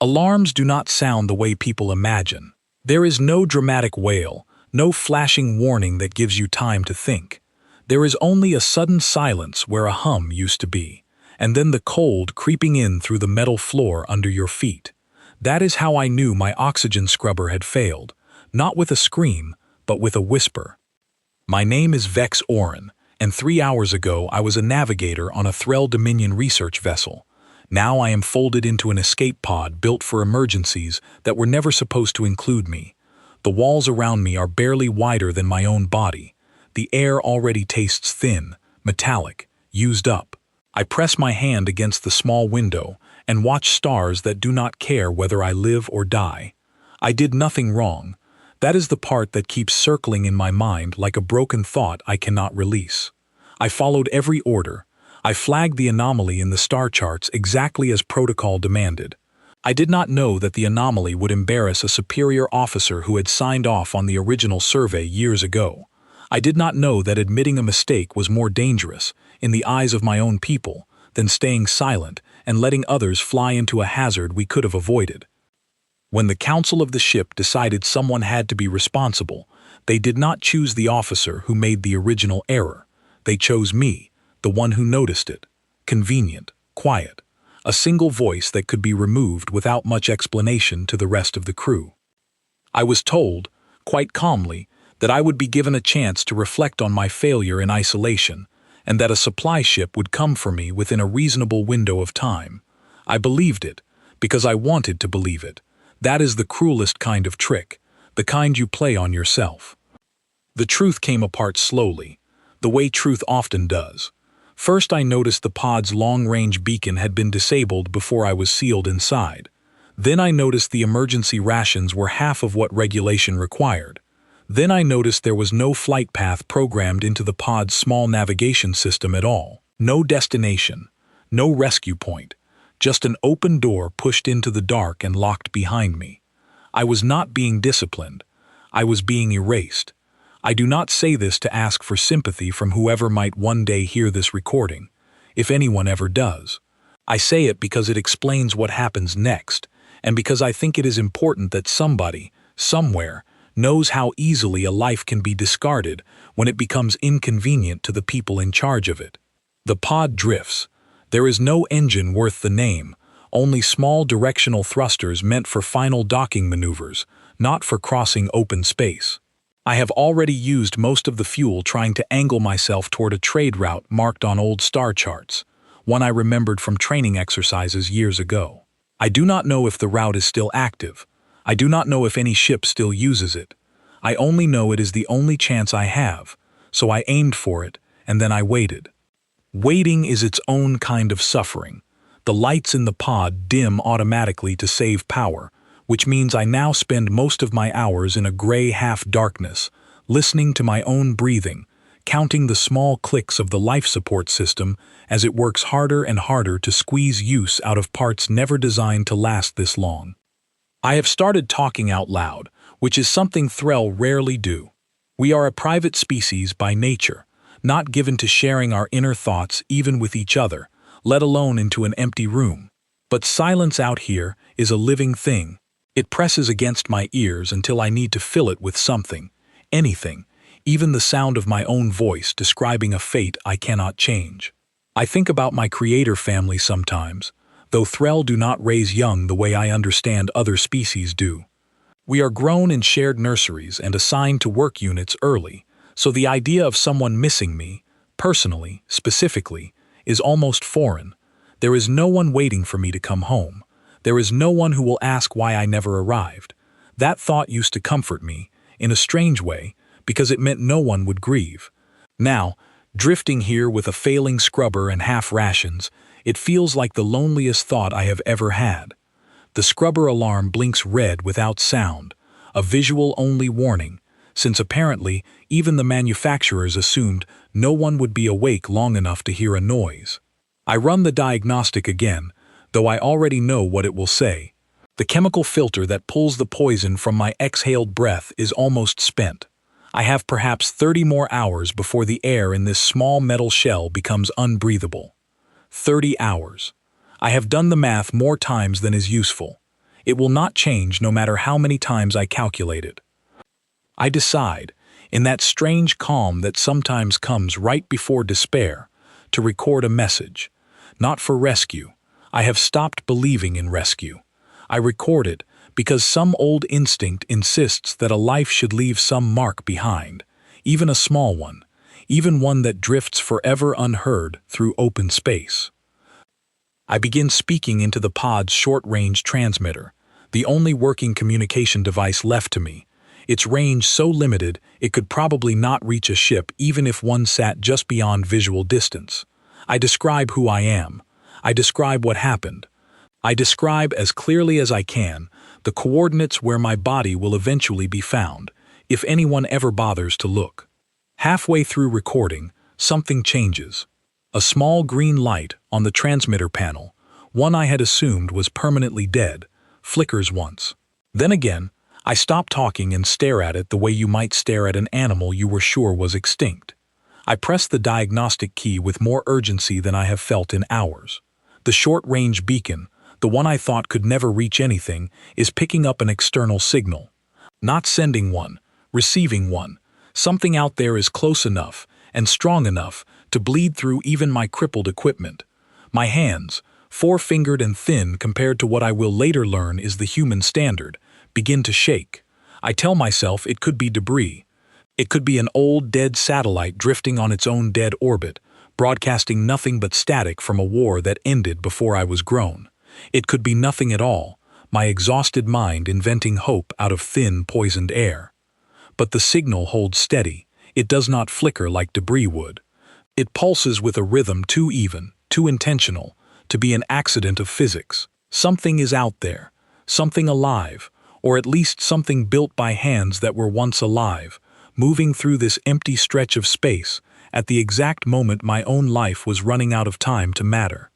Alarms do not sound the way people imagine. There is no dramatic wail, no flashing warning that gives you time to think. There is only a sudden silence where a hum used to be, and then the cold creeping in through the metal floor under your feet. That is how I knew my oxygen scrubber had failed, not with a scream, but with a whisper. My name is Vex Orin, and 3 hours ago I was a navigator on a Threll Dominion research vessel. Now I am folded into an escape pod built for emergencies that were never supposed to include me. The walls around me are barely wider than my own body. The air already tastes thin, metallic, used up. I press my hand against the small window and watch stars that do not care whether I live or die. I did nothing wrong. That is the part that keeps circling in my mind like a broken thought I cannot release. I followed every order. I flagged the anomaly in the star charts exactly as protocol demanded. I did not know that the anomaly would embarrass a superior officer who had signed off on the original survey years ago. I did not know that admitting a mistake was more dangerous, in the eyes of my own people, than staying silent and letting others fly into a hazard we could have avoided. When the council of the ship decided someone had to be responsible, they did not choose the officer who made the original error. They chose me, the one who noticed it. Convenient, quiet, a single voice that could be removed without much explanation to the rest of the crew. I was told, quite calmly, that I would be given a chance to reflect on my failure in isolation, and that a supply ship would come for me within a reasonable window of time. I believed it, because I wanted to believe it. That is the cruelest kind of trick, the kind you play on yourself. The truth came apart slowly, the way truth often does. First I noticed the pod's long-range beacon had been disabled before I was sealed inside. Then I noticed the emergency rations were half of what regulation required. Then I noticed there was no flight path programmed into the pod's small navigation system at all. No destination, no rescue point, just an open door pushed into the dark and locked behind me. I was not being disciplined. I was being erased. I do not say this to ask for sympathy from whoever might one day hear this recording, if anyone ever does. I say it because it explains what happens next, and because I think it is important that somebody, somewhere, knows how easily a life can be discarded when it becomes inconvenient to the people in charge of it. The pod drifts. There is no engine worth the name, only small directional thrusters meant for final docking maneuvers, not for crossing open space. I have already used most of the fuel trying to angle myself toward a trade route marked on old star charts, one I remembered from training exercises years ago. I do not know if the route is still active. I do not know if any ship still uses it. I only know it is the only chance I have, so I aimed for it, and then I waited. Waiting is its own kind of suffering. The lights in the pod dim automatically to save power, which means I now spend most of my hours in a gray half-darkness, listening to my own breathing, counting the small clicks of the life support system as it works harder and harder to squeeze use out of parts never designed to last this long. I have started talking out loud, which is something Threll rarely do. We are a private species by nature, not given to sharing our inner thoughts even with each other, let alone into an empty room. But silence out here is a living thing. It presses against my ears until I need to fill it with something, anything, even the sound of my own voice describing a fate I cannot change. I think about my creator family sometimes, though Threll do not raise young the way I understand other species do. We are grown in shared nurseries and assigned to work units early, so the idea of someone missing me, personally, specifically, is almost foreign. There is no one waiting for me to come home. There is no one who will ask why I never arrived. That thought used to comfort me, in a strange way, because it meant no one would grieve. Now, drifting here with a failing scrubber and half rations, it feels like the loneliest thought I have ever had. The scrubber alarm blinks red without sound, a visual-only warning, since apparently even the manufacturers assumed no one would be awake long enough to hear a noise. I run the diagnostic again, though I already know what it will say. The chemical filter that pulls the poison from my exhaled breath is almost spent. I have perhaps 30 more hours before the air in this small metal shell becomes unbreathable. 30 hours. I have done the math more times than is useful. It will not change no matter how many times I calculate it. I decide, in that strange calm that sometimes comes right before despair, to record a message. Not for rescue. I have stopped believing in rescue. I record it because some old instinct insists that a life should leave some mark behind, even a small one, even one that drifts forever unheard through open space. I begin speaking into the pod's short-range transmitter, the only working communication device left to me, its range so limited it could probably not reach a ship even if one sat just beyond visual distance. I describe who I am. I describe what happened. I describe as clearly as I can the coordinates where my body will eventually be found, if anyone ever bothers to look. Halfway through recording, something changes. A small green light on the transmitter panel, one I had assumed was permanently dead, flickers once. Then again, I stop talking and stare at it the way you might stare at an animal you were sure was extinct. I press the diagnostic key with more urgency than I have felt in hours. The short-range beacon, the one I thought could never reach anything, is picking up an external signal. Not sending one, receiving one. Something out there is close enough and strong enough to bleed through even my crippled equipment. My hands, four-fingered and thin compared to what I will later learn is the human standard, begin to shake. I tell myself it could be debris. It could be an old, dead satellite drifting on its own dead orbit, broadcasting nothing but static from a war that ended before I was grown. It could be nothing at all, my exhausted mind inventing hope out of thin, poisoned air. But the signal holds steady. It does not flicker like debris would. It pulses with a rhythm too even, too intentional, to be an accident of physics. Something is out there, something alive, or at least something built by hands that were once alive, moving through this empty stretch of space at the exact moment my own life was running out of time to matter.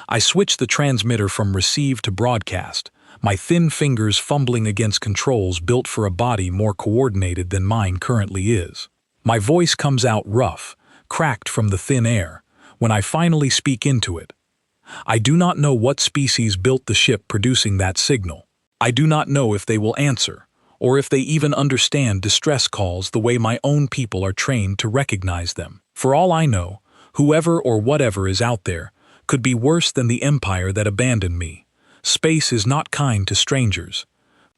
I switch the transmitter from receive to broadcast, my thin fingers fumbling against controls built for a body more coordinated than mine currently is. My voice comes out rough, cracked from the thin air, when I finally speak into it. I do not know what species built the ship producing that signal. I do not know if they will answer, or if they even understand distress calls the way my own people are trained to recognize them. For all I know, whoever or whatever is out there could be worse than the empire that abandoned me. Space is not kind to strangers.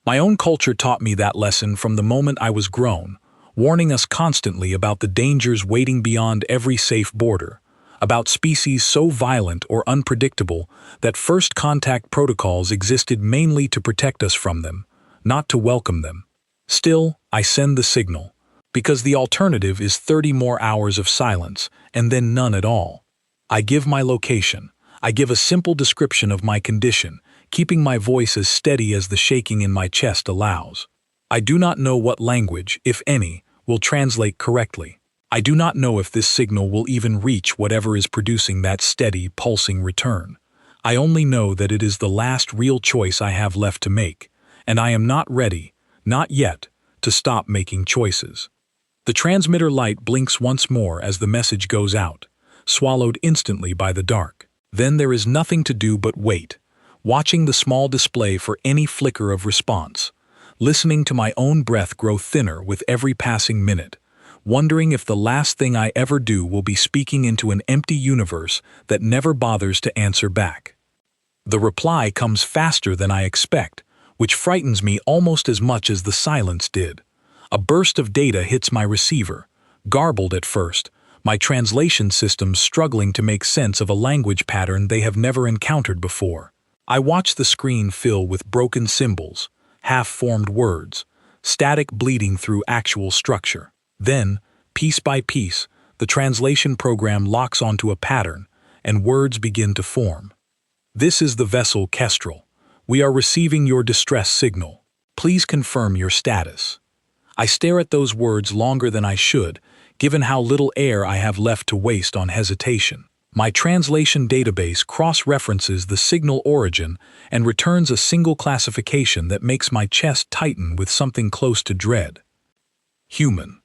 My own culture taught me that lesson from the moment I was grown, warning us constantly about the dangers waiting beyond every safe border, about species so violent or unpredictable that first contact protocols existed mainly to protect us from them, not to welcome them. Still, I send the signal, because the alternative is 30 more hours of silence and then none at all. I give my location. I give a simple description of my condition, keeping my voice as steady as the shaking in my chest allows. I do not know what language, if any, will translate correctly. I do not know if this signal will even reach whatever is producing that steady, pulsing return. I only know that it is the last real choice I have left to make, and I am not ready, not yet, to stop making choices. The transmitter light blinks once more as the message goes out, swallowed instantly by the dark. Then there is nothing to do but wait, watching the small display for any flicker of response, listening to my own breath grow thinner with every passing minute, wondering if the last thing I ever do will be speaking into an empty universe that never bothers to answer back. The reply comes faster than I expect, which frightens me almost as much as the silence did. A burst of data hits my receiver, garbled at first, my translation systems struggling to make sense of a language pattern they have never encountered before. I watch the screen fill with broken symbols, half-formed words, static bleeding through actual structure. Then, piece by piece, the translation program locks onto a pattern, and words begin to form. This is the vessel Kestrel. We are receiving your distress signal. Please confirm your status. I stare at those words longer than I should, given how little air I have left to waste on hesitation. My translation database cross-references the signal origin and returns a single classification that makes my chest tighten with something close to dread. Human.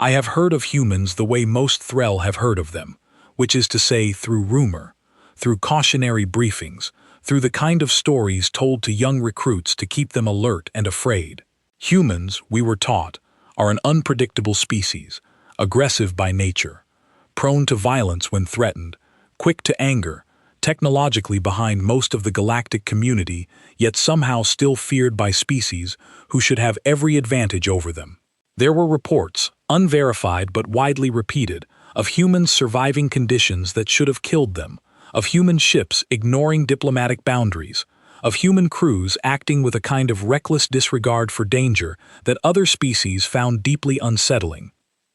I have heard of humans the way most Threll have heard of them, which is to say through rumor, through cautionary briefings, through the kind of stories told to young recruits to keep them alert and afraid. Humans, we were taught, are an unpredictable species, aggressive by nature, prone to violence when threatened, quick to anger, technologically behind most of the galactic community, yet somehow still feared by species who should have every advantage over them. There were reports, unverified but widely repeated, of humans surviving conditions that should have killed them, of human ships ignoring diplomatic boundaries, of human crews acting with a kind of reckless disregard for danger that other species found deeply unsettling.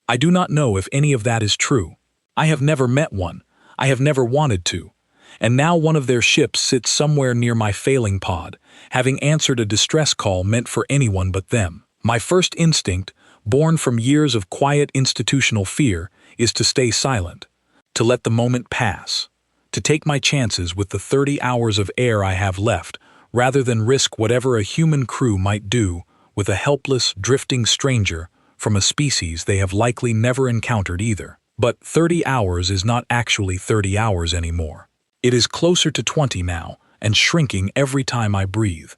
I do not know if any of that is true. I have never met one. I have never wanted to. And now one of their ships sits somewhere near my failing pod, having answered a distress call meant for anyone but them. My first instinct, born from years of quiet institutional fear, is to stay silent, to let the moment pass, to take my chances with the 30 hours of air I have left, rather than risk whatever a human crew might do with a helpless, drifting stranger from a species they have likely never encountered either. But 30 hours is not actually 30 hours anymore. It is closer to 20 now, and shrinking every time I breathe.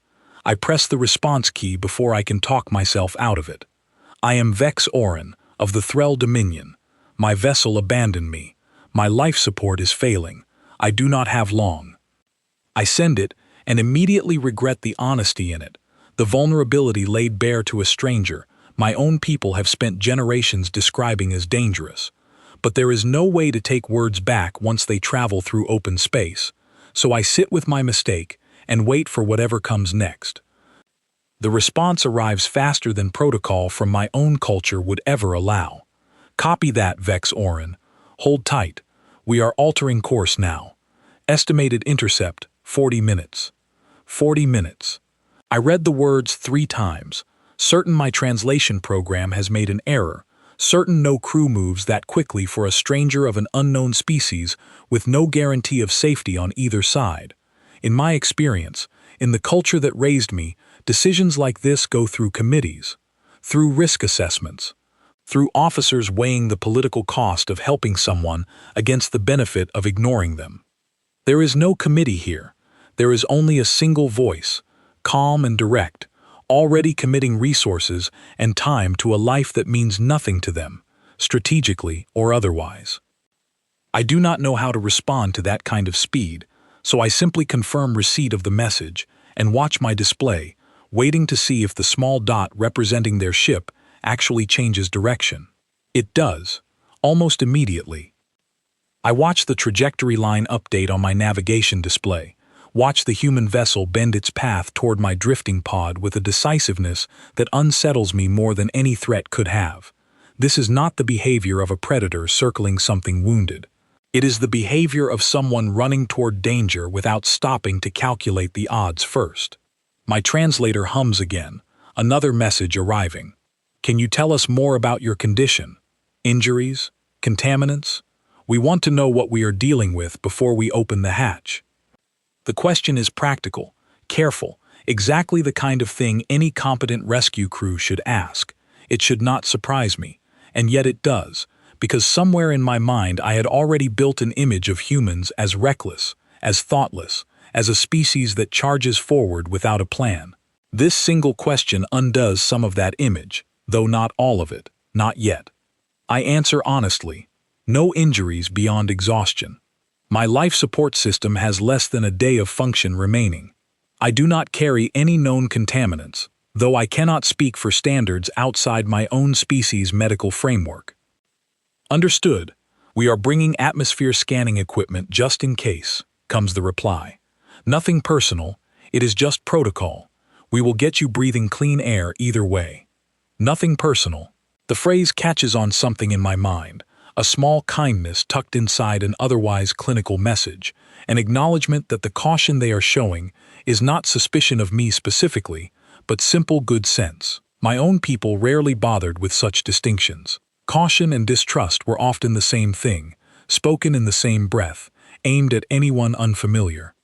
I press the response key before I can talk myself out of it. I am Vex Orin, of the Threll Dominion. My vessel abandoned me. My life support is failing. I do not have long. I send it, and immediately regret the honesty in it, the vulnerability laid bare to a stranger my own people have spent generations describing as dangerous. But there is no way to take words back once they travel through open space, so I sit with my mistake and wait for whatever comes next. The response arrives faster than protocol from my own culture would ever allow. Copy that, Vex Orin. Hold tight. We are altering course now. Estimated intercept, 40 minutes. 40 minutes. I read the words 3 times. Certain my translation program has made an error. Certain no crew moves that quickly for a stranger of an unknown species with no guarantee of safety on either side. In my experience, in the culture that raised me, decisions like this go through committees, through risk assessments, through officers weighing the political cost of helping someone against the benefit of ignoring them. There is no committee here. There is only a single voice, calm and direct, already committing resources and time to a life that means nothing to them, strategically or otherwise. I do not know how to respond to that kind of speed, so I simply confirm receipt of the message and watch my display, waiting to see if the small dot representing their ship actually changes direction. It does, almost immediately. I watch the trajectory line update on my navigation display, watch the human vessel bend its path toward my drifting pod with a decisiveness that unsettles me more than any threat could have. This is not the behavior of a predator circling something wounded. It is the behavior of someone running toward danger without stopping to calculate the odds first. My translator hums again, another message arriving. Can you tell us more about your condition? Injuries? Contaminants? We want to know what we are dealing with before we open the hatch. The question is practical, careful, exactly the kind of thing any competent rescue crew should ask. It should not surprise me, and yet it does, because somewhere in my mind I had already built an image of humans as reckless, as thoughtless, as a species that charges forward without a plan. This single question undoes some of that image, though not all of it, not yet. I answer honestly, no injuries beyond exhaustion. My life support system has less than a day of function remaining. I do not carry any known contaminants, though I cannot speak for standards outside my own species' medical framework. Understood. We are bringing atmosphere scanning equipment just in case, comes the reply. Nothing personal, it is just protocol. We will get you breathing clean air either way. Nothing personal. The phrase catches on something in my mind. A small kindness tucked inside an otherwise clinical message, an acknowledgement that the caution they are showing is not suspicion of me specifically, but simple good sense. My own people rarely bothered with such distinctions. Caution and distrust were often the same thing, spoken in the same breath, aimed at anyone unfamiliar.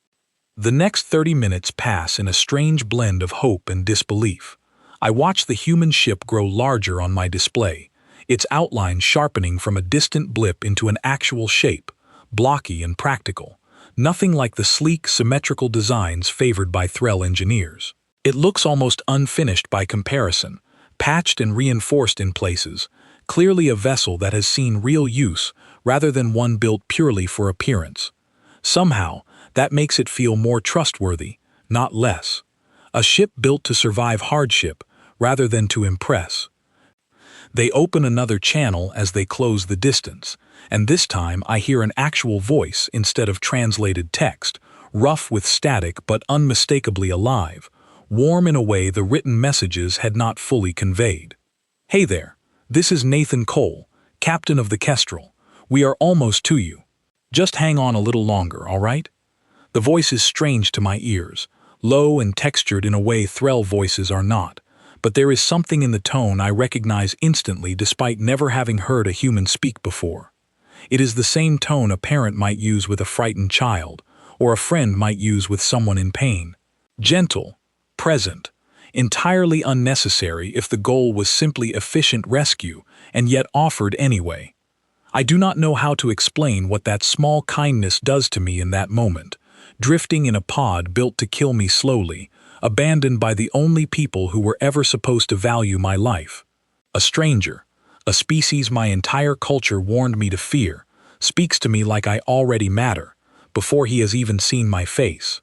The next 30 minutes pass in a strange blend of hope and disbelief. I watch the human ship grow larger on my display, its outline sharpening from a distant blip into an actual shape, blocky and practical, nothing like the sleek, symmetrical designs favored by Threll engineers. It looks almost unfinished by comparison, patched and reinforced in places, clearly a vessel that has seen real use rather than one built purely for appearance. Somehow, that makes it feel more trustworthy, not less. A ship built to survive hardship rather than to impress. They open another channel as they close the distance, and this time I hear an actual voice instead of translated text, rough with static but unmistakably alive, warm in a way the written messages had not fully conveyed. "Hey there, this is Nathan Cole, captain of the Kestrel. We are almost to you. Just hang on a little longer, all right?" The voice is strange to my ears, low and textured in a way Threll voices are not, but there is something in the tone I recognize instantly despite never having heard a human speak before. It is the same tone a parent might use with a frightened child, or a friend might use with someone in pain. Gentle, present, entirely unnecessary if the goal was simply efficient rescue, and yet offered anyway. I do not know how to explain what that small kindness does to me in that moment, drifting in a pod built to kill me slowly, abandoned by the only people who were ever supposed to value my life. A stranger, a species my entire culture warned me to fear, speaks to me like I already matter, before he has even seen my face.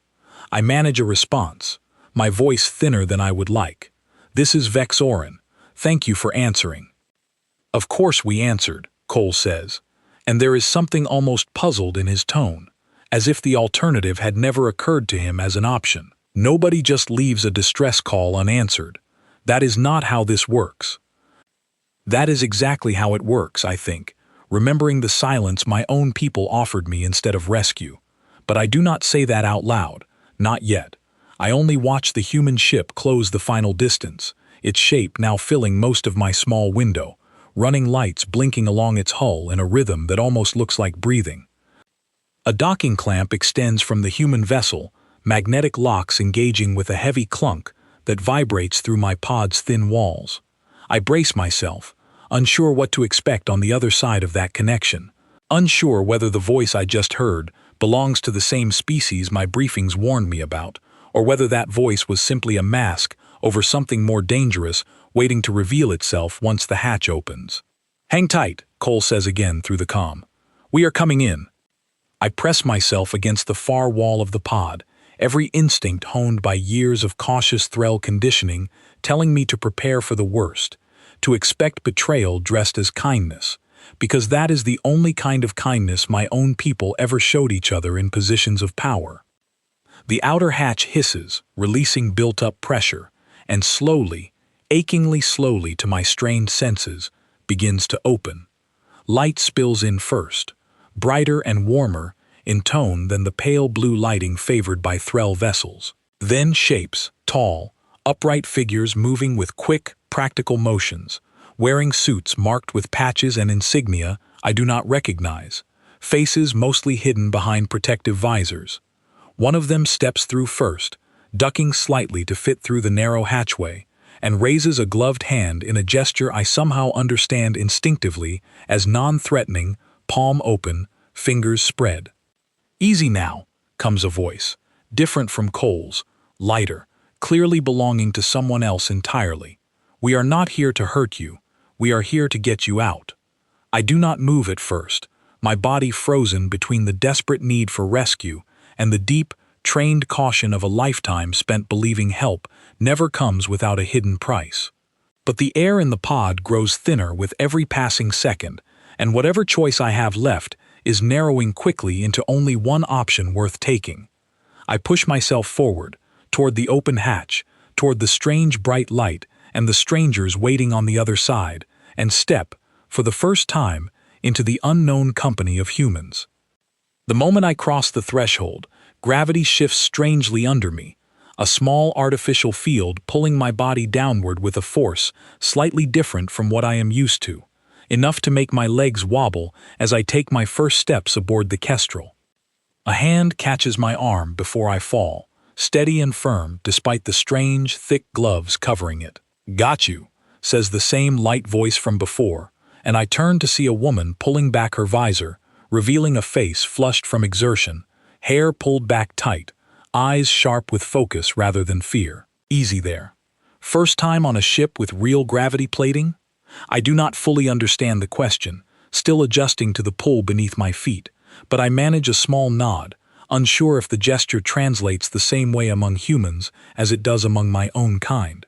I manage a response, my voice thinner than I would like. "This is Vex Orin. Thank you for answering." "Of course we answered," Cole says, and there is something almost puzzled in his tone, as if the alternative had never occurred to him as an option. Nobody just leaves a distress call unanswered. That is not how this works. That is exactly how it works, I think, remembering the silence my own people offered me instead of rescue. But I do not say that out loud, not yet. I only watch the human ship close the final distance, its shape now filling most of my small window, running lights blinking along its hull in a rhythm that almost looks like breathing. A docking clamp extends from the human vessel, magnetic locks engaging with a heavy clunk that vibrates through my pod's thin walls. I brace myself, unsure what to expect on the other side of that connection, unsure whether the voice I just heard belongs to the same species my briefings warned me about, or whether that voice was simply a mask over something more dangerous waiting to reveal itself once the hatch opens. "Hang tight," Cole says again through the comm. "We are coming in." I press myself against the far wall of the pod, every instinct honed by years of cautious Threll conditioning telling me to prepare for the worst, to expect betrayal dressed as kindness, because that is the only kind of kindness my own people ever showed each other in positions of power. The outer hatch hisses, releasing built-up pressure, and slowly, achingly slowly to my strained senses, begins to open. Light spills in first, brighter and warmer in tone than the pale blue lighting favored by Threll vessels. Then shapes, tall, upright figures moving with quick, practical motions, wearing suits marked with patches and insignia I do not recognize, faces mostly hidden behind protective visors. One of them steps through first, ducking slightly to fit through the narrow hatchway, and raises a gloved hand in a gesture I somehow understand instinctively as non-threatening, palm open, fingers spread. "Easy now," comes a voice, different from Cole's, lighter, clearly belonging to someone else entirely. "We are not here to hurt you. We are here to get you out." I do not move at first, my body frozen between the desperate need for rescue and the deep, trained caution of a lifetime spent believing help never comes without a hidden price. But the air in the pod grows thinner with every passing second, and whatever choice I have left is narrowing quickly into only one option worth taking. I push myself forward, toward the open hatch, toward the strange bright light and the strangers waiting on the other side, and step, for the first time, into the unknown company of humans. The moment I cross the threshold, gravity shifts strangely under me, a small artificial field pulling my body downward with a force slightly different from what I am used to, enough to make my legs wobble as I take my first steps aboard the Kestrel. A hand catches my arm before I fall, steady and firm despite the strange, thick gloves covering it. "Got you," says the same light voice from before, and I turn to see a woman pulling back her visor, revealing a face flushed from exertion, hair pulled back tight, eyes sharp with focus rather than fear. Easy there. First time on a ship with real gravity plating? I do not fully understand the question, still adjusting to the pull beneath my feet, but I manage a small nod, unsure if the gesture translates the same way among humans as it does among my own kind.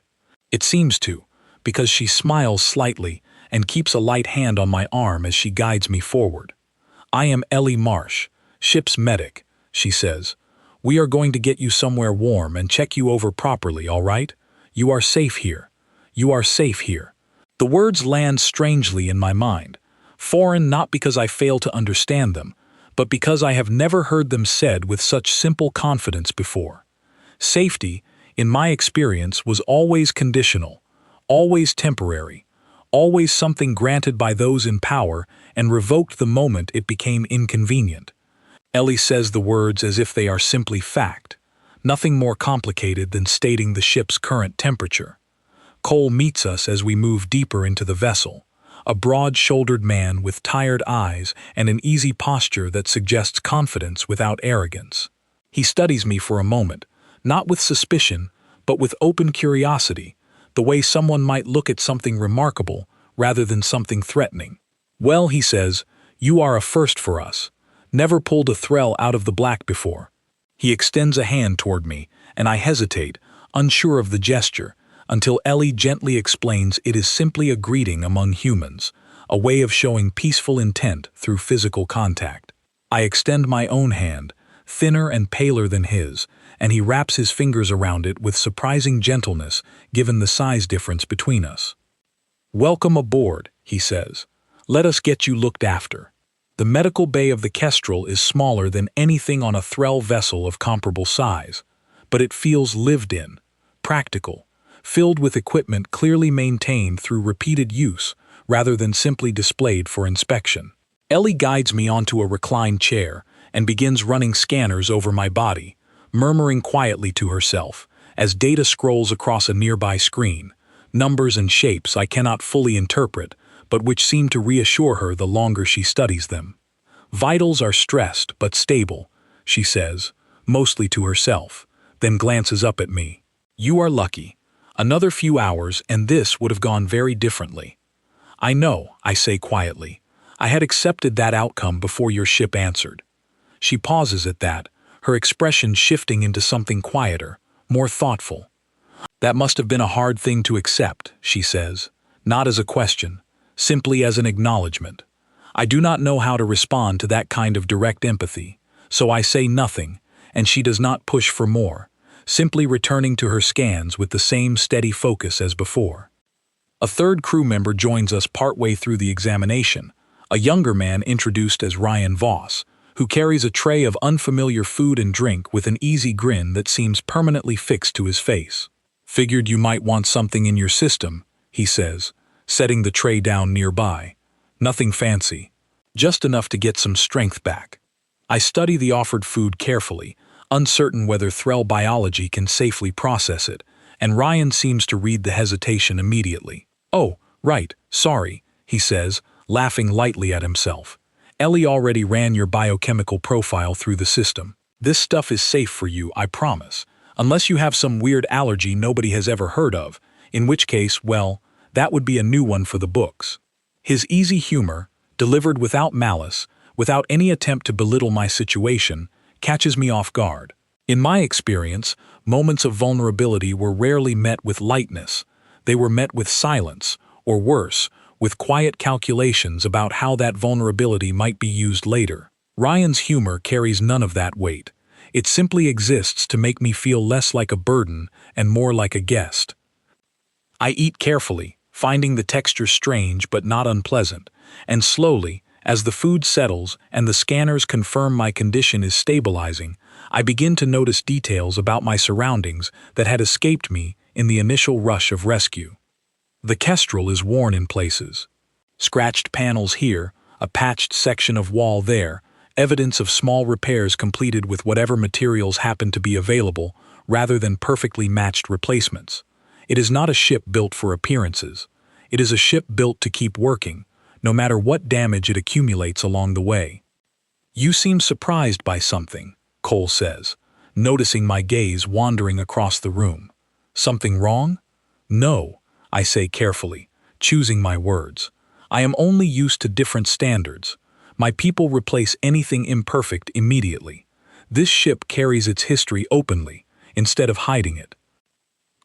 It seems to, because she smiles slightly and keeps a light hand on my arm as she guides me forward. "I am Ellie Marsh, ship's medic," she says. "We are going to get you somewhere warm and check you over properly, all right? You are safe here. You are safe here." The words land strangely in my mind, foreign not because I fail to understand them, but because I have never heard them said with such simple confidence before. Safety, in my experience, was always conditional, always temporary, always something granted by those in power and revoked the moment it became inconvenient. Ellie says the words as if they are simply fact, nothing more complicated than stating the ship's current temperature. Cole meets us as we move deeper into the vessel, a broad-shouldered man with tired eyes and an easy posture that suggests confidence without arrogance. He studies me for a moment, not with suspicion, but with open curiosity, the way someone might look at something remarkable rather than something threatening. "Well," he says, "you are a first for us. Never pulled a thrall out of the black before." He extends a hand toward me, and I hesitate, unsure of the gesture, until Ellie gently explains it is simply a greeting among humans, a way of showing peaceful intent through physical contact. I extend my own hand, thinner and paler than his, and he wraps his fingers around it with surprising gentleness given the size difference between us. "Welcome aboard," he says. "Let us get you looked after." The medical bay of the Kestrel is smaller than anything on a Thrall vessel of comparable size, but it feels lived in, practical, filled with equipment clearly maintained through repeated use rather than simply displayed for inspection. Ellie guides me onto a reclined chair and begins running scanners over my body, murmuring quietly to herself as data scrolls across a nearby screen, numbers and shapes I cannot fully interpret, but which seem to reassure her the longer she studies them. "Vitals are stressed but stable," she says, mostly to herself, then glances up at me. "You are lucky. Another few hours and this would have gone very differently." "I know," I say quietly. "I had accepted that outcome before your ship answered." She pauses at that, her expression shifting into something quieter, more thoughtful. "That must have been a hard thing to accept," she says, not as a question, simply as an acknowledgement. I do not know how to respond to that kind of direct empathy, so I say nothing, and she does not push for more, simply returning to her scans with the same steady focus as before. A third crew member joins us partway through the examination, a younger man introduced as Ryan Voss, who carries a tray of unfamiliar food and drink with an easy grin that seems permanently fixed to his face. "Figured you might want something in your system," he says, setting the tray down nearby. "Nothing fancy, just enough to get some strength back." I study the offered food carefully, uncertain whether Thrall biology can safely process it, and Ryan seems to read the hesitation immediately. "Oh, right, sorry," he says, laughing lightly at himself. "Ellie already ran your biochemical profile through the system. This stuff is safe for you, I promise, unless you have some weird allergy nobody has ever heard of, in which case, well, that would be a new one for the books." His easy humor, delivered without malice, without any attempt to belittle my situation, catches me off guard. In my experience, moments of vulnerability were rarely met with lightness. They were met with silence, or worse, with quiet calculations about how that vulnerability might be used later. Ryan's humor carries none of that weight. It simply exists to make me feel less like a burden and more like a guest. I eat carefully, finding the texture strange but not unpleasant, and slowly, as the food settles and the scanners confirm my condition is stabilizing, I begin to notice details about my surroundings that had escaped me in the initial rush of rescue. The Kestrel is worn in places. Scratched panels here, a patched section of wall there, evidence of small repairs completed with whatever materials happen to be available, rather than perfectly matched replacements. It is not a ship built for appearances. It is a ship built to keep working, no matter what damage it accumulates along the way. "You seem surprised by something," Cole says, noticing my gaze wandering across the room. Something wrong? No, I say carefully, choosing my words. I am only used to different standards. My people replace anything imperfect immediately. This ship carries its history openly, instead of hiding it.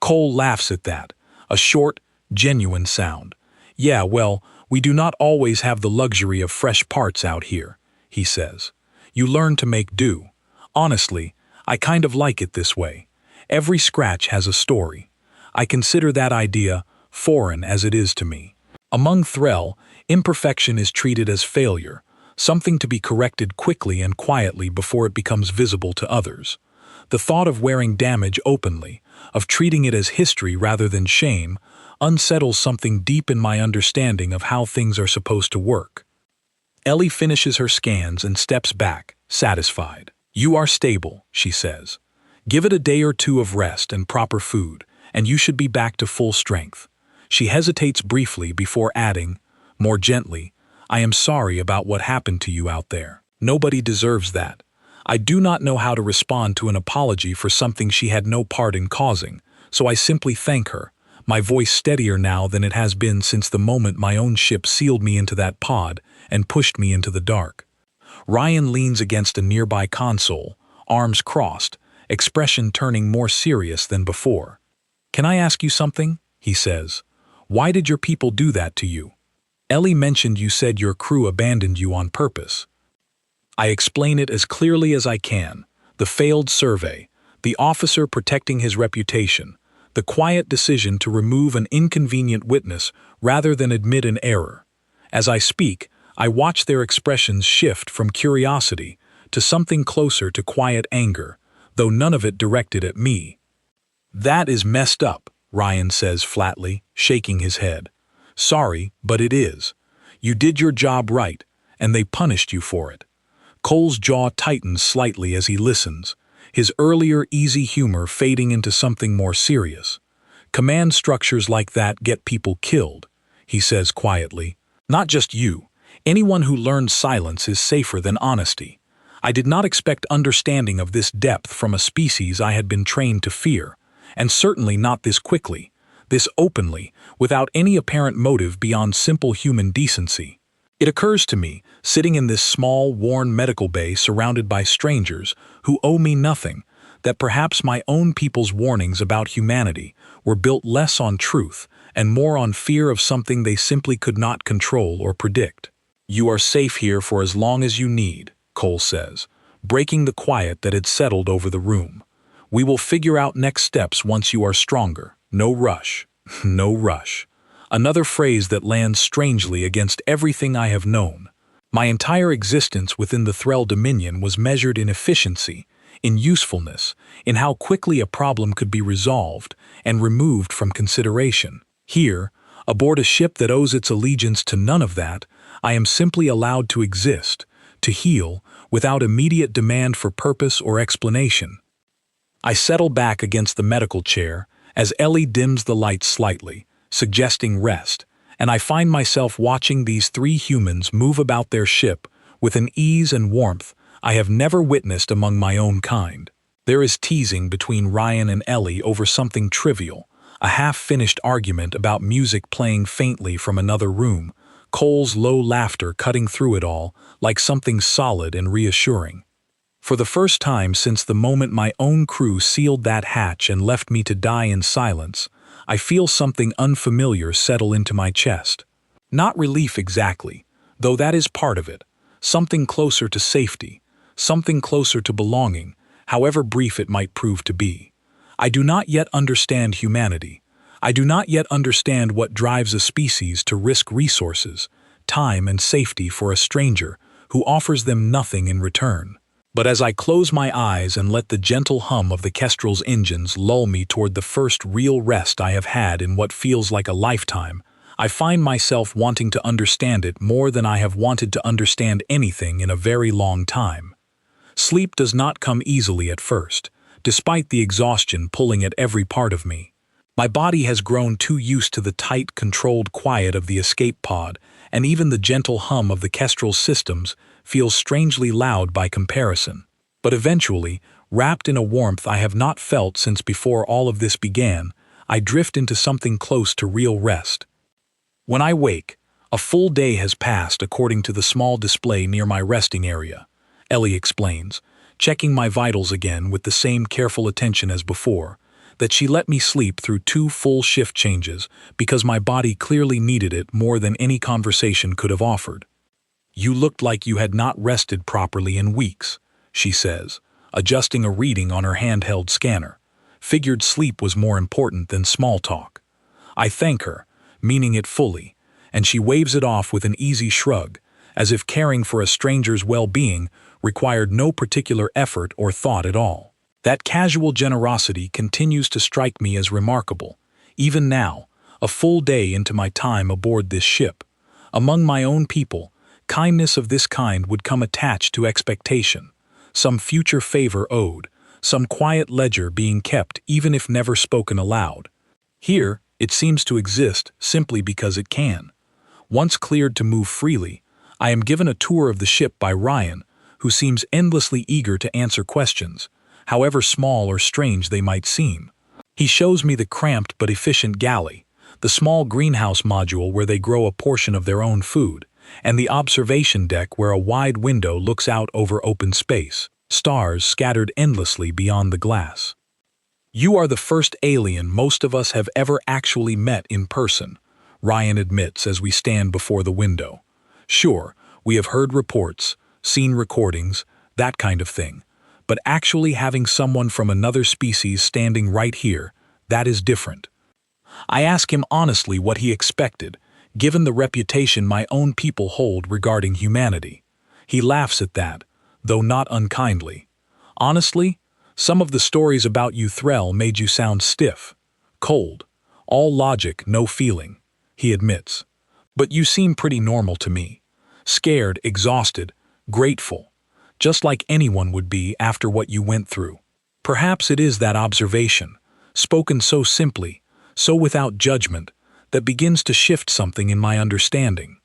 Cole laughs at that, a short, genuine sound. Yeah, well, we do not always have the luxury of fresh parts out here, he says. You learn to make do. Honestly, I kind of like it this way. Every scratch has a story. I consider that idea foreign as it is to me. Among Threll, imperfection is treated as failure, something to be corrected quickly and quietly before it becomes visible to others. The thought of wearing damage openly, of treating it as history rather than shame, unsettles something deep in my understanding of how things are supposed to work. Ellie finishes her scans and steps back, satisfied. You are stable, she says. Give it a day or two of rest and proper food, and you should be back to full strength. She hesitates briefly before adding, more gently, I am sorry about what happened to you out there. Nobody deserves that. I do not know how to respond to an apology for something she had no part in causing, so I simply thank her, my voice steadier now than it has been since the moment my own ship sealed me into that pod and pushed me into the dark. Ryan leans against a nearby console, arms crossed, expression turning more serious than before. Can I ask you something? He says. Why did your people do that to you? Ellie mentioned you said your crew abandoned you on purpose. I explain it as clearly as I can. The failed survey, the officer protecting his reputation, the quiet decision to remove an inconvenient witness rather than admit an error. As I speak, I watch their expressions shift from curiosity to something closer to quiet anger, though none of it directed at me. That is messed up, Ryan says flatly, shaking his head. Sorry, but it is. You did your job right, and they punished you for it. Cole's jaw tightens slightly as he listens, his earlier easy humor fading into something more serious. Command structures like that get people killed, he says quietly. Not just you. Anyone who learns silence is safer than honesty. I did not expect understanding of this depth from a species I had been trained to fear, and certainly not this quickly, this openly, without any apparent motive beyond simple human decency. It occurs to me, sitting in this small, worn medical bay surrounded by strangers who owe me nothing, that perhaps my own people's warnings about humanity were built less on truth and more on fear of something they simply could not control or predict. You are safe here for as long as you need, Cole says, breaking the quiet that had settled over the room. We will figure out next steps once you are stronger. No rush. No rush. Another phrase that lands strangely against everything I have known. My entire existence within the Threll Dominion was measured in efficiency, in usefulness, in how quickly a problem could be resolved and removed from consideration. Here, aboard a ship that owes its allegiance to none of that, I am simply allowed to exist, to heal, without immediate demand for purpose or explanation. I settle back against the medical chair as Ellie dims the lights slightly, suggesting rest, and I find myself watching these three humans move about their ship with an ease and warmth I have never witnessed among my own kind. There is teasing between Ryan and Ellie over something trivial, a half-finished argument about music playing faintly from another room, Cole's low laughter cutting through it all like something solid and reassuring. For the first time since the moment my own crew sealed that hatch and left me to die in silence, I feel something unfamiliar settle into my chest. Not relief exactly, though that is part of it. Something closer to safety, something closer to belonging, however brief it might prove to be. I do not yet understand humanity. I do not yet understand what drives a species to risk resources, time and safety for a stranger who offers them nothing in return. But as I close my eyes and let the gentle hum of the Kestrel's engines lull me toward the first real rest I have had in what feels like a lifetime, I find myself wanting to understand it more than I have wanted to understand anything in a very long time. Sleep does not come easily at first, despite the exhaustion pulling at every part of me. My body has grown too used to the tight, controlled quiet of the escape pod, and even the gentle hum of the Kestrel's systems feels strangely loud by comparison. But eventually, wrapped in a warmth I have not felt since before all of this began, I drift into something close to real rest. When I wake, a full day has passed according to the small display near my resting area, Ellie explains, checking my vitals again with the same careful attention as before, that she let me sleep through 2 full shift changes because my body clearly needed it more than any conversation could have offered. "You looked like you had not rested properly in weeks," she says, adjusting a reading on her handheld scanner. Figured sleep was more important than small talk. I thank her, meaning it fully, and she waves it off with an easy shrug, as if caring for a stranger's well-being required no particular effort or thought at all. That casual generosity continues to strike me as remarkable, even now, a full day into my time aboard this ship. Among my own people, kindness of this kind would come attached to expectation, some future favor owed, some quiet ledger being kept even if never spoken aloud. Here, it seems to exist simply because it can. Once cleared to move freely, I am given a tour of the ship by Ryan, who seems endlessly eager to answer questions, however small or strange they might seem. He shows me the cramped but efficient galley, the small greenhouse module where they grow a portion of their own food, and the observation deck where a wide window looks out over open space, stars scattered endlessly beyond the glass. "You are the first alien most of us have ever actually met in person," Ryan admits as we stand before the window. "Sure, we have heard reports, seen recordings, that kind of thing. But actually having someone from another species standing right here, that is different." I ask him honestly what he expected, given the reputation my own people hold regarding humanity. He laughs at that, though not unkindly. "Honestly, some of the stories about you Threll made you sound stiff, cold, all logic, no feeling," he admits. "But you seem pretty normal to me. Scared, exhausted, grateful. Just like anyone would be after what you went through." Perhaps it is that observation, spoken so simply, so without judgment, that begins to shift something in my understanding.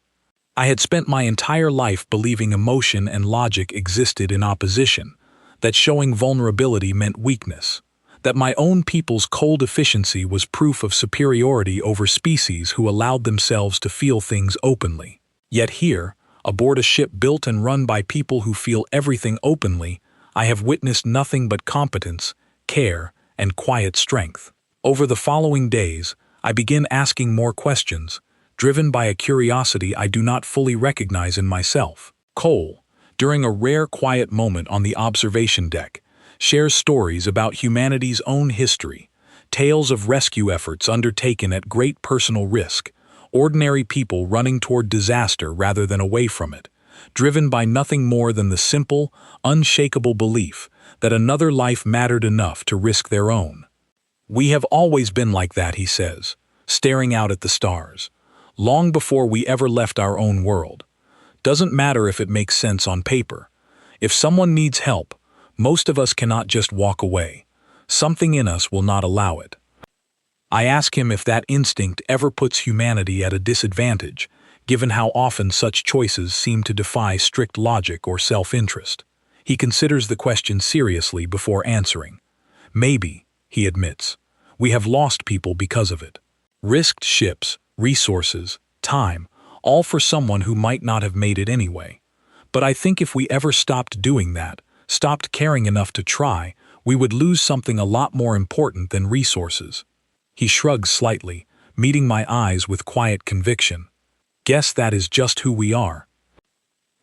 I had spent my entire life believing emotion and logic existed in opposition, that showing vulnerability meant weakness, that my own people's cold efficiency was proof of superiority over species who allowed themselves to feel things openly. Yet here, aboard a ship built and run by people who feel everything openly, I have witnessed nothing but competence, care, and quiet strength. Over the following days, I begin asking more questions, driven by a curiosity I do not fully recognize in myself. Cole, during a rare quiet moment on the observation deck, shares stories about humanity's own history, tales of rescue efforts undertaken at great personal risk, ordinary people running toward disaster rather than away from it, driven by nothing more than the simple, unshakable belief that another life mattered enough to risk their own. "We have always been like that," he says, staring out at the stars, "long before we ever left our own world. Doesn't matter if it makes sense on paper. If someone needs help, most of us cannot just walk away. Something in us will not allow it." I ask him if that instinct ever puts humanity at a disadvantage, given how often such choices seem to defy strict logic or self-interest. He considers the question seriously before answering. "Maybe," he admits. "We have lost people because of it. Risked ships, resources, time, all for someone who might not have made it anyway. But I think if we ever stopped doing that, stopped caring enough to try, we would lose something a lot more important than resources." He shrugs slightly, meeting my eyes with quiet conviction. "Guess that is just who we are."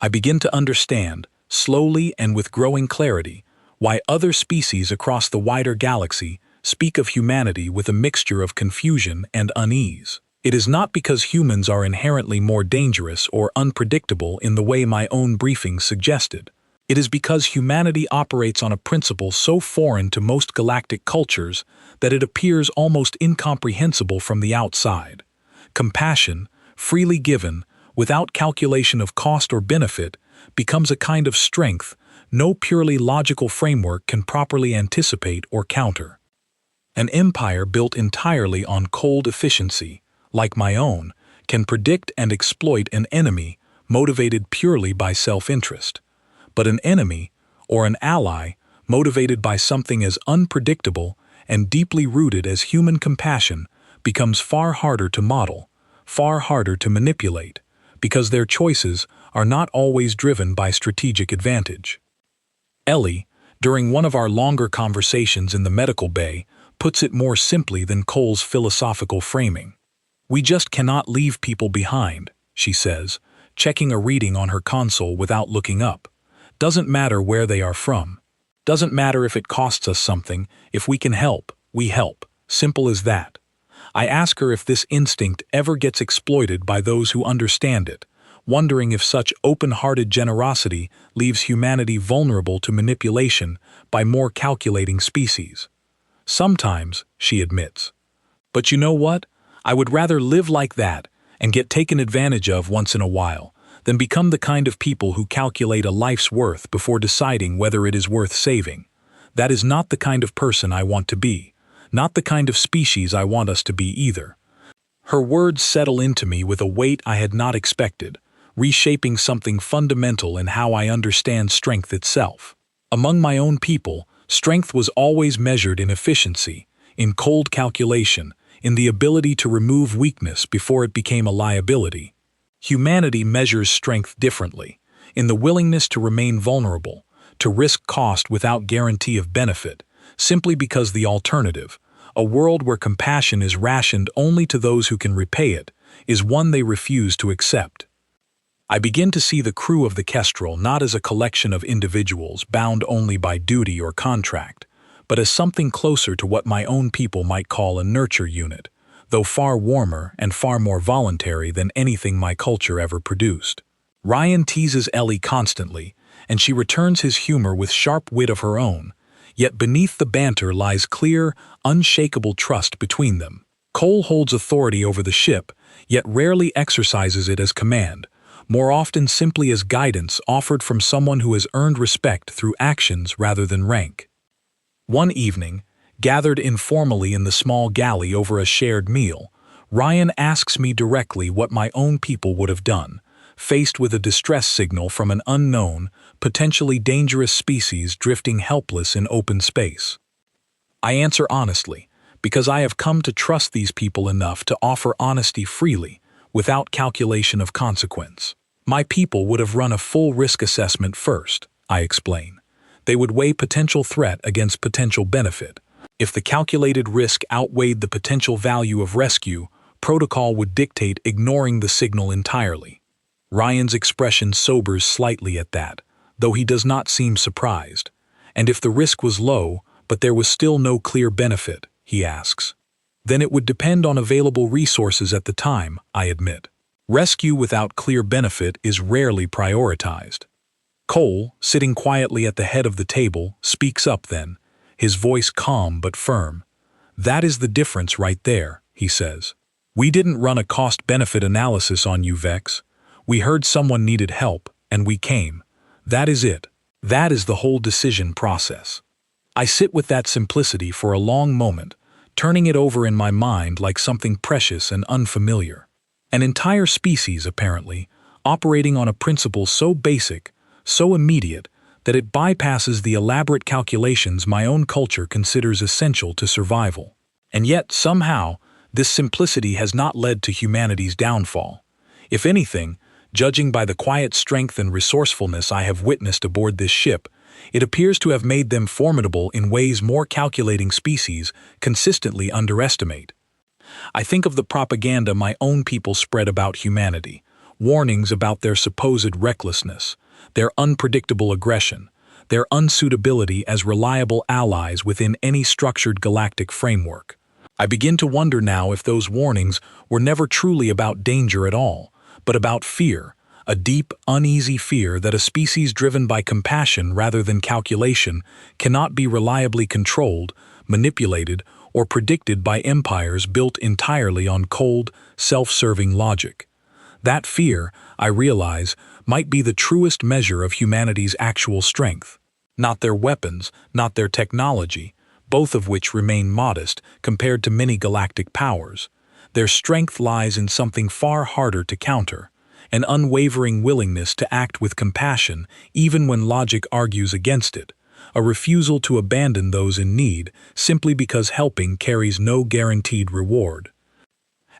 I begin to understand, slowly and with growing clarity, why other species across the wider galaxy speak of humanity with a mixture of confusion and unease. It is not because humans are inherently more dangerous or unpredictable in the way my own briefing suggested. It is because humanity operates on a principle so foreign to most galactic cultures that it appears almost incomprehensible from the outside. Compassion, freely given, without calculation of cost or benefit, becomes a kind of strength no purely logical framework can properly anticipate or counter. An empire built entirely on cold efficiency, like my own, can predict and exploit an enemy motivated purely by self-interest. But an enemy, or an ally motivated by something as unpredictable and deeply rooted as human compassion becomes far harder to model, far harder to manipulate, because their choices are not always driven by strategic advantage. Ellie, during one of our longer conversations in the medical bay, puts it more simply than Cole's philosophical framing. "We just cannot leave people behind," she says, checking a reading on her console without looking up. "Doesn't matter where they are from. Doesn't matter if it costs us something. If we can help, we help. Simple as that." I ask her if this instinct ever gets exploited by those who understand it, wondering if such open-hearted generosity leaves humanity vulnerable to manipulation by more calculating species. "Sometimes," she admits. "But you know what? I would rather live like that and get taken advantage of once in a while than become the kind of people who calculate a life's worth before deciding whether it is worth saving. That is not the kind of person I want to be, not the kind of species I want us to be either." Her words settle into me with a weight I had not expected, reshaping something fundamental in how I understand strength itself. Among my own people, strength was always measured in efficiency, in cold calculation, in the ability to remove weakness before it became a liability. Humanity measures strength differently, in the willingness to remain vulnerable, to risk cost without guarantee of benefit, simply because the alternative, a world where compassion is rationed only to those who can repay it, is one they refuse to accept. I begin to see the crew of the Kestrel not as a collection of individuals bound only by duty or contract, but as something closer to what my own people might call a nurture unit, though far warmer and far more voluntary than anything my culture ever produced. Ryan teases Ellie constantly, and she returns his humor with sharp wit of her own, yet beneath the banter lies clear, unshakable trust between them. Cole holds authority over the ship, yet rarely exercises it as command, more often simply as guidance offered from someone who has earned respect through actions rather than rank. One evening, gathered informally in the small galley over a shared meal, Ryan asks me directly what my own people would have done, faced with a distress signal from an unknown, potentially dangerous species drifting helpless in open space. I answer honestly, because I have come to trust these people enough to offer honesty freely, without calculation of consequence. My people would have run a full risk assessment first, I explain. They would weigh potential threat against potential benefit. If the calculated risk outweighed the potential value of rescue, protocol would dictate ignoring the signal entirely. Ryan's expression sobers slightly at that, though he does not seem surprised. And if the risk was low, but there was still no clear benefit, he asks. Then it would depend on available resources at the time, I admit. Rescue without clear benefit is rarely prioritized. Cole, sitting quietly at the head of the table, speaks up then, his voice calm but firm. "That is the difference right there," he says. "We didn't run a cost-benefit analysis on you, Vex. We heard someone needed help, and we came. That is it. That is the whole decision process." I sit with that simplicity for a long moment, turning it over in my mind like something precious and unfamiliar. An entire species, apparently, operating on a principle so basic, so immediate, that it bypasses the elaborate calculations my own culture considers essential to survival. And yet, somehow, this simplicity has not led to humanity's downfall. If anything, judging by the quiet strength and resourcefulness I have witnessed aboard this ship, it appears to have made them formidable in ways more calculating species consistently underestimate. I think of the propaganda my own people spread about humanity, warnings about their supposed recklessness, their unpredictable aggression, their unsuitability as reliable allies within any structured galactic framework. I begin to wonder now if those warnings were never truly about danger at all, but about fear, a deep, uneasy fear that a species driven by compassion rather than calculation cannot be reliably controlled, manipulated, or predicted by empires built entirely on cold, self-serving logic. That fear, I realize, might be the truest measure of humanity's actual strength. Not their weapons, not their technology, both of which remain modest compared to many galactic powers. Their strength lies in something far harder to counter, an unwavering willingness to act with compassion even when logic argues against it, a refusal to abandon those in need simply because helping carries no guaranteed reward.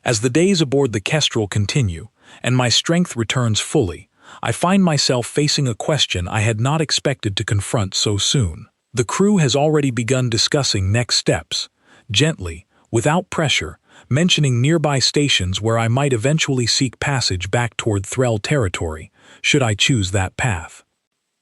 As the days aboard the Kestrel continue, and my strength returns fully, I find myself facing a question I had not expected to confront so soon. The crew has already begun discussing next steps, gently, without pressure, mentioning nearby stations where I might eventually seek passage back toward Threll territory, should I choose that path.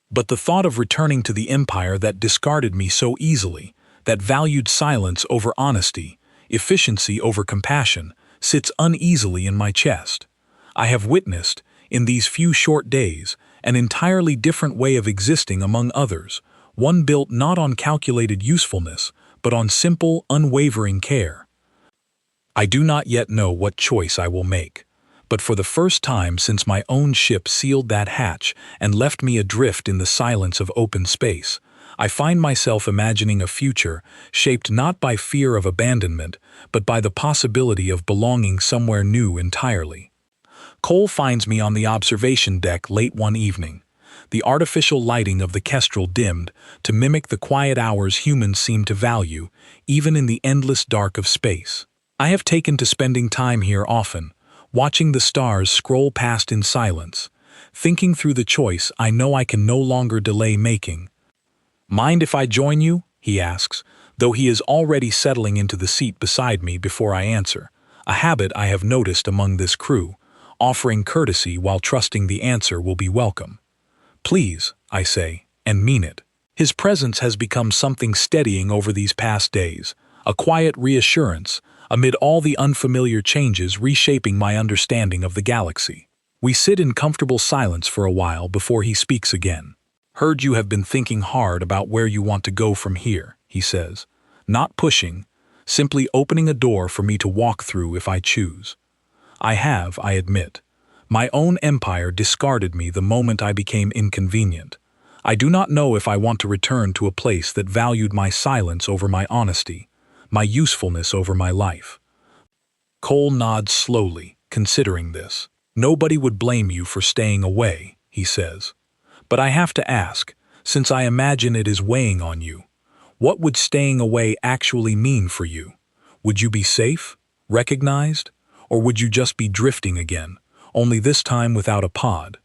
But the thought of returning to the empire that discarded me so easily, that valued silence over honesty, efficiency over compassion, sits uneasily in my chest. I have witnessed, in these few short days, an entirely different way of existing among others, one built not on calculated usefulness, but on simple, unwavering care. I do not yet know what choice I will make, but for the first time since my own ship sealed that hatch and left me adrift in the silence of open space, I find myself imagining a future shaped not by fear of abandonment, but by the possibility of belonging somewhere new entirely. Cole finds me on the observation deck late one evening. The artificial lighting of the Kestrel dimmed to mimic the quiet hours humans seem to value, even in the endless dark of space. I have taken to spending time here often, watching the stars scroll past in silence, thinking through the choice I know I can no longer delay making. "Mind if I join you?" he asks, though he is already settling into the seat beside me before I answer, a habit I have noticed among this crew, offering courtesy while trusting the answer will be welcome. "Please," I say, and mean it. His presence has become something steadying over these past days, a quiet reassurance amid all the unfamiliar changes reshaping my understanding of the galaxy. We sit in comfortable silence for a while before he speaks again. "Heard you have been thinking hard about where you want to go from here," he says, not pushing, simply opening a door for me to walk through if I choose. I have, I admit. My own empire discarded me the moment I became inconvenient. I do not know if I want to return to a place that valued my silence over my honesty, my usefulness over my life. Cole nods slowly, considering this. "Nobody would blame you for staying away," he says. "But I have to ask, since I imagine it is weighing on you, what would staying away actually mean for you? Would you be safe, recognized, or would you just be drifting again, only this time without a pod?"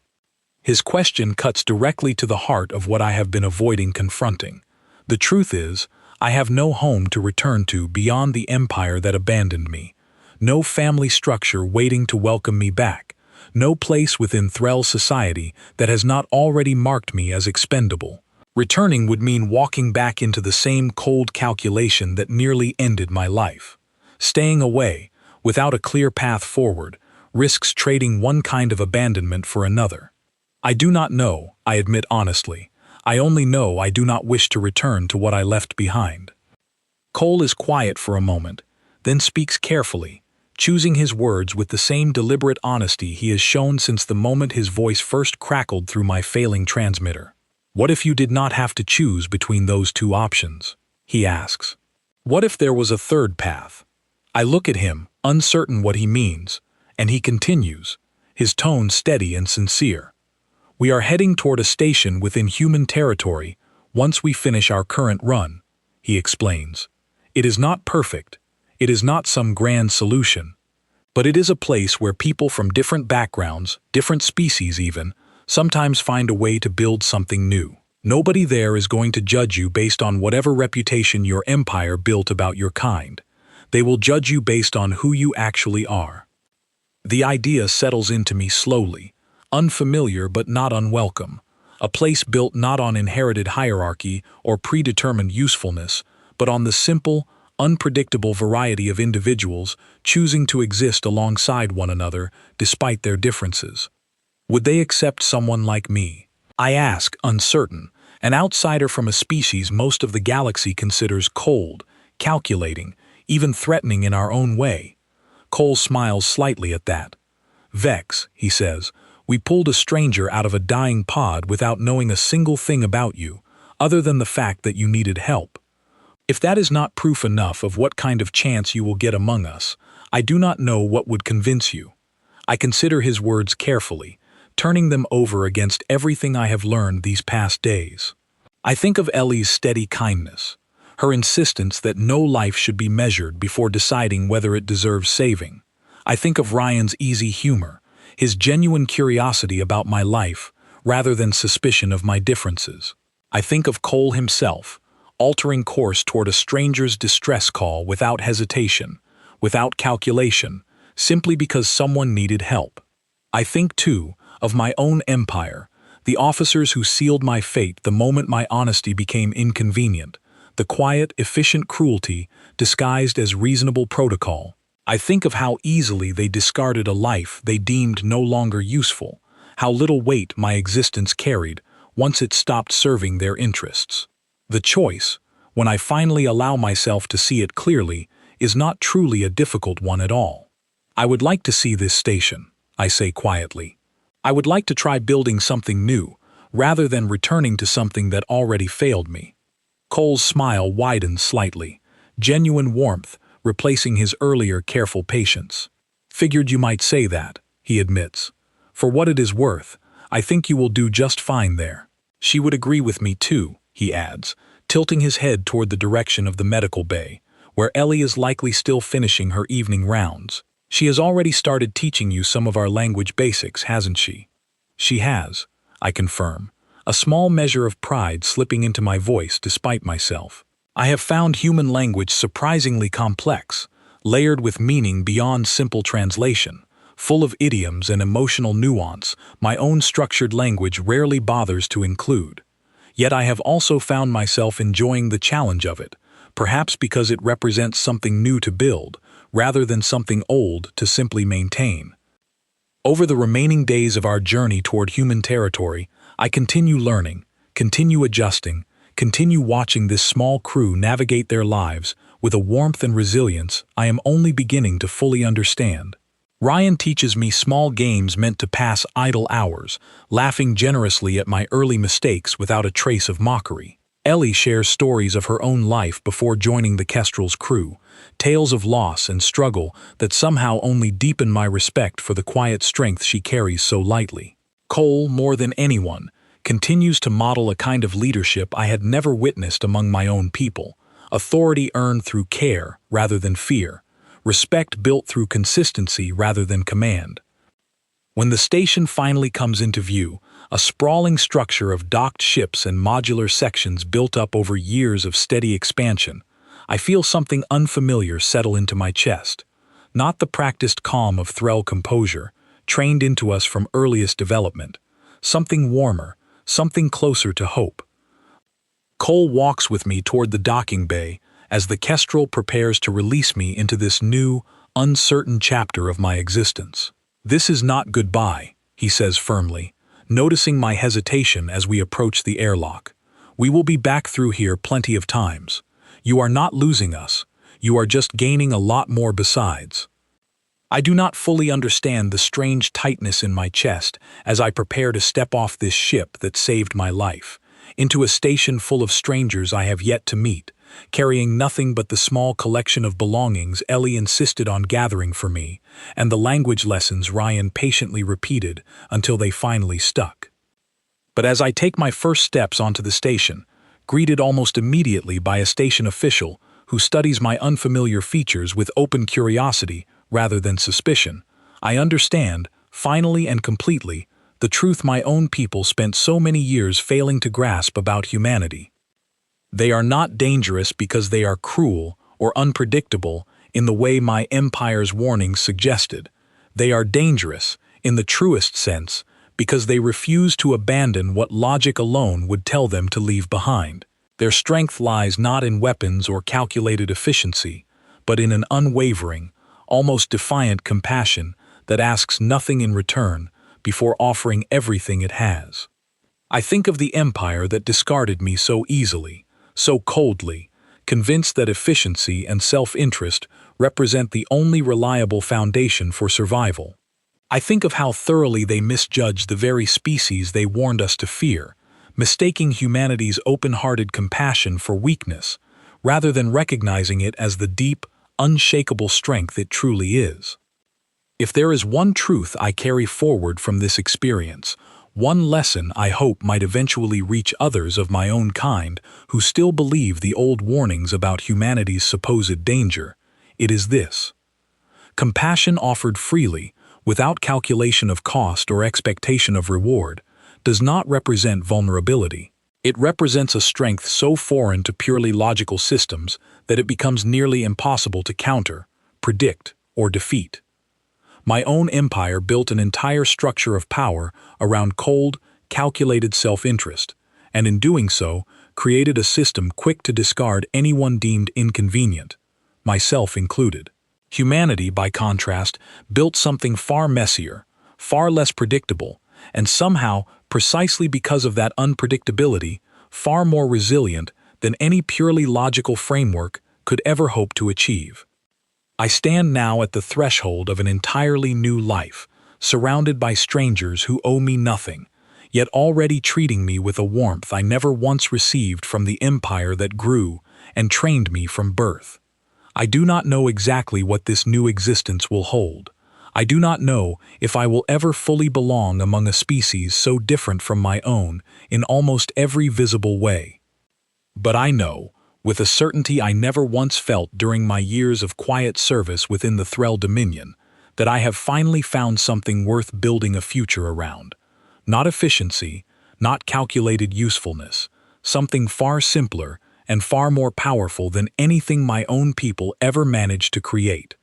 His question cuts directly to the heart of what I have been avoiding confronting. The truth is, I have no home to return to beyond the empire that abandoned me, no family structure waiting to welcome me back, no place within Threll society that has not already marked me as expendable. Returning would mean walking back into the same cold calculation that nearly ended my life. Staying away, without a clear path forward, risks trading one kind of abandonment for another. I do not know, I admit honestly. I only know I do not wish to return to what I left behind. Cole is quiet for a moment, then speaks carefully, choosing his words with the same deliberate honesty he has shown since the moment his voice first crackled through my failing transmitter. "What if you did not have to choose between those two options?" he asks. "What if there was a third path?" I look at him, uncertain what he means, and he continues, his tone steady and sincere. "We are heading toward a station within human territory once we finish our current run," he explains. "It is not perfect. It is not some grand solution. But it is a place where people from different backgrounds, different species even, sometimes find a way to build something new. Nobody there is going to judge you based on whatever reputation your empire built about your kind. They will judge you based on who you actually are." The idea settles into me slowly, unfamiliar but not unwelcome, a place built not on inherited hierarchy or predetermined usefulness, but on the simple, unpredictable variety of individuals choosing to exist alongside one another despite their differences. Would they accept someone like me? I ask, uncertain, an outsider from a species most of the galaxy considers cold, calculating, even threatening in our own way. Cole smiles slightly at that. "Vex," he says, "we pulled a stranger out of a dying pod without knowing a single thing about you, other than the fact that you needed help. If that is not proof enough of what kind of chance you will get among us, I do not know what would convince you. I consider his words carefully, turning them over against everything I have learned these past days. I think of Ellie's steady kindness, her insistence that no life should be measured before deciding whether it deserves saving. I think of Ryan's easy humor, his genuine curiosity about my life, rather than suspicion of my differences. I think of Cole himself, altering course toward a stranger's distress call without hesitation, without calculation, simply because someone needed help. I think, too, of my own empire, the officers who sealed my fate the moment my honesty became inconvenient, the quiet, efficient cruelty disguised as reasonable protocol. I think of how easily they discarded a life they deemed no longer useful, how little weight my existence carried once it stopped serving their interests. The choice, when I finally allow myself to see it clearly, is not truly a difficult one at all. I would like to see this station, I say quietly. I would like to try building something new, rather than returning to something that already failed me. Cole's smile widens slightly, genuine warmth replacing his earlier careful patience. Figured you might say that, he admits. For what it is worth, I think you will do just fine there. She would agree with me too, he adds, tilting his head toward the direction of the medical bay, where Ellie is likely still finishing her evening rounds. She has already started teaching you some of our language basics, hasn't she? She has, I confirm, a small measure of pride slipping into my voice despite myself. I have found human language surprisingly complex, layered with meaning beyond simple translation, full of idioms and emotional nuance my own structured language rarely bothers to include. Yet I have also found myself enjoying the challenge of it, perhaps because it represents something new to build, rather than something old to simply maintain. Over the remaining days of our journey toward human territory, I continue learning, continue adjusting, continue watching this small crew navigate their lives with a warmth and resilience I am only beginning to fully understand. Ryan teaches me small games meant to pass idle hours, laughing generously at my early mistakes without a trace of mockery. Ellie shares stories of her own life before joining the Kestrel's crew, tales of loss and struggle that somehow only deepen my respect for the quiet strength she carries so lightly. Cole, more than anyone, continues to model a kind of leadership I had never witnessed among my own people, authority earned through care rather than fear, respect built through consistency rather than command. When the station finally comes into view, a sprawling structure of docked ships and modular sections built up over years of steady expansion, I feel something unfamiliar settle into my chest. Not the practiced calm of Threll composure, trained into us from earliest development. Something warmer, something closer to hope. Cole walks with me toward the docking bay as the Kestrel prepares to release me into this new, uncertain chapter of my existence. This is not goodbye, he says firmly, noticing my hesitation as we approach the airlock. We will be back through here plenty of times. You are not losing us. You are just gaining a lot more besides. I do not fully understand the strange tightness in my chest as I prepare to step off this ship that saved my life, into a station full of strangers I have yet to meet, carrying nothing but the small collection of belongings Ellie insisted on gathering for me, and the language lessons Ryan patiently repeated until they finally stuck. But as I take my first steps onto the station, greeted almost immediately by a station official who studies my unfamiliar features with open curiosity rather than suspicion, I understand, finally and completely, the truth my own people spent so many years failing to grasp about humanity. They are not dangerous because they are cruel or unpredictable in the way my empire's warnings suggested. They are dangerous, in the truest sense, because they refuse to abandon what logic alone would tell them to leave behind. Their strength lies not in weapons or calculated efficiency, but in an unwavering, almost defiant compassion that asks nothing in return before offering everything it has. I think of the empire that discarded me so easily, so coldly, convinced that efficiency and self-interest represent the only reliable foundation for survival. I think of how thoroughly they misjudged the very species they warned us to fear, mistaking humanity's open-hearted compassion for weakness, rather than recognizing it as the deep, unshakable strength it truly is. If there is one truth I carry forward from this experience, one lesson I hope might eventually reach others of my own kind who still believe the old warnings about humanity's supposed danger, it is this. Compassion offered freely, without calculation of cost or expectation of reward, does not represent vulnerability. It represents a strength so foreign to purely logical systems that it becomes nearly impossible to counter, predict, or defeat. My own empire built an entire structure of power around cold, calculated self-interest, and in doing so, created a system quick to discard anyone deemed inconvenient, myself included. Humanity, by contrast, built something far messier, far less predictable, and somehow, precisely because of that unpredictability, far more resilient than any purely logical framework could ever hope to achieve. I stand now at the threshold of an entirely new life, surrounded by strangers who owe me nothing, yet already treating me with a warmth I never once received from the empire that grew and trained me from birth. I do not know exactly what this new existence will hold. I do not know if I will ever fully belong among a species so different from my own in almost every visible way. But I know, with a certainty I never once felt during my years of quiet service within the Threll Dominion, that I have finally found something worth building a future around. Not efficiency, not calculated usefulness, something far simpler and far more powerful than anything my own people ever managed to create.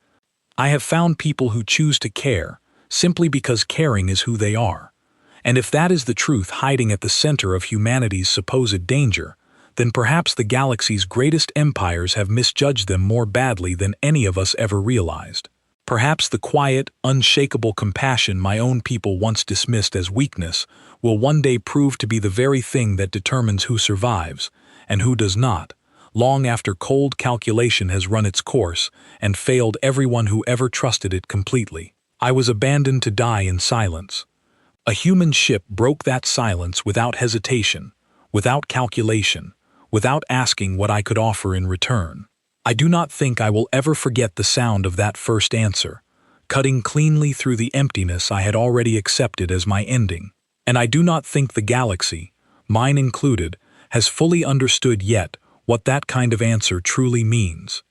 I have found people who choose to care, simply because caring is who they are. And if that is the truth hiding at the center of humanity's supposed danger, then perhaps the galaxy's greatest empires have misjudged them more badly than any of us ever realized. Perhaps the quiet, unshakable compassion my own people once dismissed as weakness will one day prove to be the very thing that determines who survives and who does not, long after cold calculation has run its course and failed everyone who ever trusted it completely. I was abandoned to die in silence. A human ship broke that silence without hesitation, without calculation, without asking what I could offer in return. I do not think I will ever forget the sound of that first answer, cutting cleanly through the emptiness I had already accepted as my ending. And I do not think the galaxy, mine included, has fully understood yet what that kind of answer truly means.